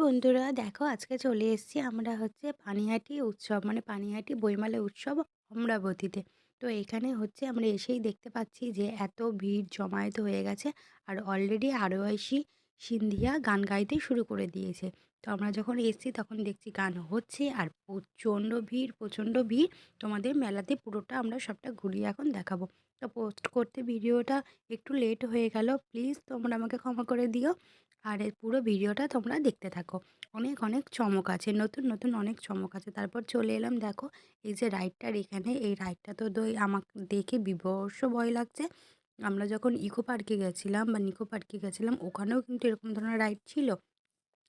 বন্ধুরা, দেখো আজকে চলে এসেছি আমরা পানিহাটি উৎসব, মানে পানিহাটি বইমেলা উৎসব অমরাবতীতে। তো এখানে আমরা এসেই দেখতে পাচ্ছি যে এত ভিড় জমায়েত হয়ে গেছে। আর অলরেডি আরওয়াইসি সিন্ধিয়া গান গাইতে শুরু করে দিয়েছে। তো আমরা যখন এসেছি তখন দেখছি গান হচ্ছে আর প্রচণ্ড ভিড়, প্রচণ্ড ভিড়। তোমাদের মেলাতে পুরোটা আমরা সবটা ঘুরিয়ে এখন দেখাবো। তো পোস্ট করতে ভিডিওটা একটু লেট হয়ে গেল, প্লিজ তোমরা আমাকে ক্ষমা করে দিও। আর এই পুরো ভিডিওটা তোমরা দেখতে থাকো। অনেক অনেক চমক আছে, নতুন নতুন অনেক চমক আছে। তারপর চলে এলাম, দেখো এই যে রাইডটার এখানে, এই রাইডটা তো আমাকে দেখে বিভৎস ভয় লাগছে। আমরা যখন ইকো পার্কে গেছিলাম বা নিকো পার্কে গেছিলাম, ওখানেও কিন্তু এরকম ধরনের রাইড ছিল।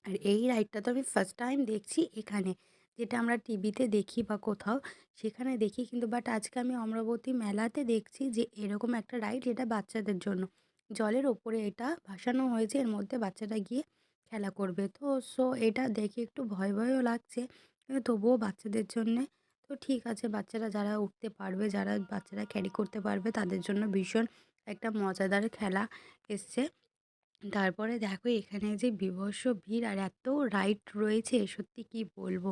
আর এই রাইডটা তো আমি ফার্স্ট টাইম দেখছি এখানে, যেটা আমরা টিভিতে দেখি বা কোথাও সেখানে দেখি, কিন্তু বাট আজকে আমি অমরাবতী মেলাতে দেখছি যে এরকম একটা রাইড, যেটা বাচ্চাদের জন্য জলের ওপরে এটা ভাসানো হয়েছে, এর মধ্যে বাচ্চাটা গিয়ে খেলা করবে। তো এটা দেখে একটু ভয় ভয়ও লাগছে, কিন্তু তবুও বাচ্চাদের জন্যে তো ঠিক আছে। বাচ্চারা যারা উঠতে পারবে, যারা বাচ্চারা ক্যারি করতে পারবে, তাদের জন্য ভীষণ একটা মজাদার খেলা এসছে। তারপরে দেখো এখানে যে বীভৎস ভিড় আর এত রাইড রয়েছে, সত্যি কি বলবো।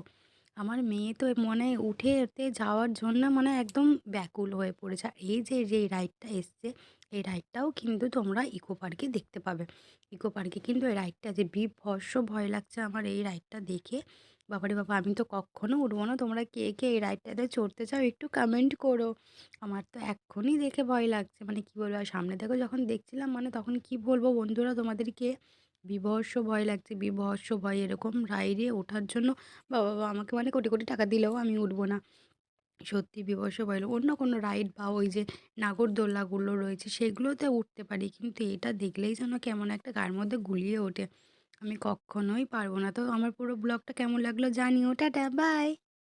আমার মেয়ে তো মনে উঠে এতে যাওয়ার জন্য মানে একদম ব্যাকুল হয়ে পড়েছে। আর এই যে এই রাইডটা এসছে, এই রাইডটাও কিন্তু তোমরা ইকো পার্কে দেখতে পাবে। ইকো পার্কে কিন্তু এই রাইডটা যে বীভৎস ভয় লাগছে আমার এই রাইডটা দেখে। বাবারে বাবা, আমি তো কখনো উঠবো না। তোমরা কে কে এই রাইডটাতে চড়তে চাও একটু কমেন্ট করো। আমার তো এক্ষুনি দেখে ভয় লাগছে, মানে কি বলবো। আর সামনে থেকে যখন দেখছিলাম, মানে তখন কি বলবো বন্ধুরা তোমাদেরকে, বীভৎস ভয় লাগছে, বীভৎস ভয়। এরকম রাইডে ওঠার জন্য বাবা, বাবা আমাকে মানে কোটি কোটি টাকা দিলেও আমি উঠবো না। সত্যি বীভৎস ভয় অন্য কোনো রাইড বা ওই যে নাগরদোল্লাগুলো রয়েছে সেগুলোতে উঠতে পারি, কিন্তু এটা দেখলেই যেন কেমন একটা গায়ের মধ্যে গুলিয়ে ওঠে। আমি কখনোই পারবো না। তো আমার পুরো ব্লগটা কেমন লাগলো জানিও। Tata, by.